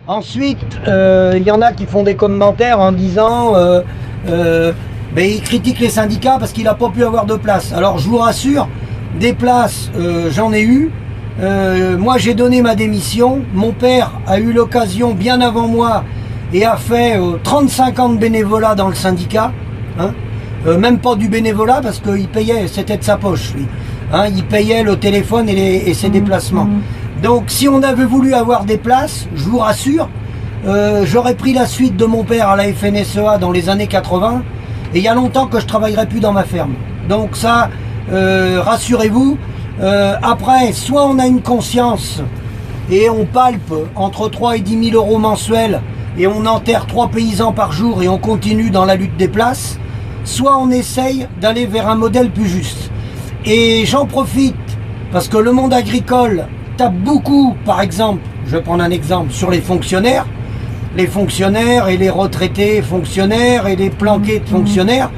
Ensuite, il y en a qui font des commentaires en disant il critique les syndicats parce qu'il n'a pas pu avoir de place. Alors je vous rassure, des places, j'en ai eu. Moi j'ai donné ma démission. Mon père a eu l'occasion bien avant moi et a fait 35 ans de bénévolat dans le syndicat. Hein, même pas du bénévolat parce qu'il payait, c'était de sa poche lui. Hein, il payait le téléphone et ses déplacements. Donc si on avait voulu avoir des places, je vous rassure, j'aurais pris la suite de mon père à la FNSEA dans les années 80 et il y a longtemps que je ne travaillerai plus dans ma ferme. Donc ça, rassurez-vous, après, soit on a une conscience et on palpe entre 3 et 10 000 euros mensuels et on enterre 3 paysans par jour et on continue dans la lutte des places, soit on essaye d'aller vers un modèle plus juste. Et j'en profite parce que le monde agricole tape beaucoup, par exemple, je vais prendre un exemple, sur les fonctionnaires et les retraités fonctionnaires et les planqués de fonctionnaires.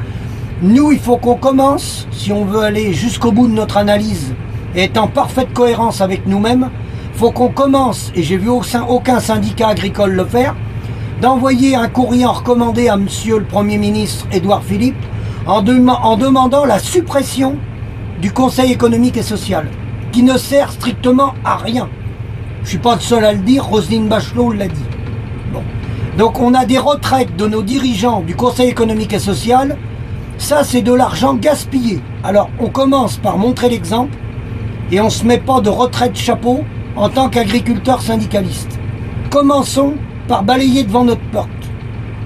Nous, il faut qu'on commence, si on veut aller jusqu'au bout de notre analyse et être en parfaite cohérence avec nous-mêmes, il faut qu'on commence, et j'ai vu aucun syndicat agricole le faire, d'envoyer un courrier en recommandé à monsieur le Premier ministre Édouard Philippe en demandant la suppression du Conseil économique et social, qui ne sert strictement à rien. Je ne suis pas le seul à le dire, Roselyne Bachelot l'a dit. Bon. Donc on a des retraites de nos dirigeants du Conseil économique et social, ça c'est de l'argent gaspillé. Alors on commence par montrer l'exemple et on ne se met pas de retraite chapeau en tant qu'agriculteur syndicaliste. Commençons par balayer devant notre porte.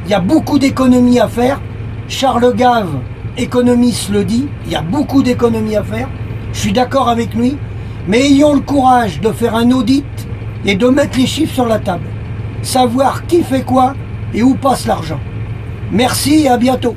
Il y a beaucoup d'économies à faire. Charles Gave, économiste, le dit, il y a beaucoup d'économies à faire. Je suis d'accord avec lui, mais ayons le courage de faire un audit et de mettre les chiffres sur la table. Savoir qui fait quoi et où passe l'argent. Merci et à bientôt.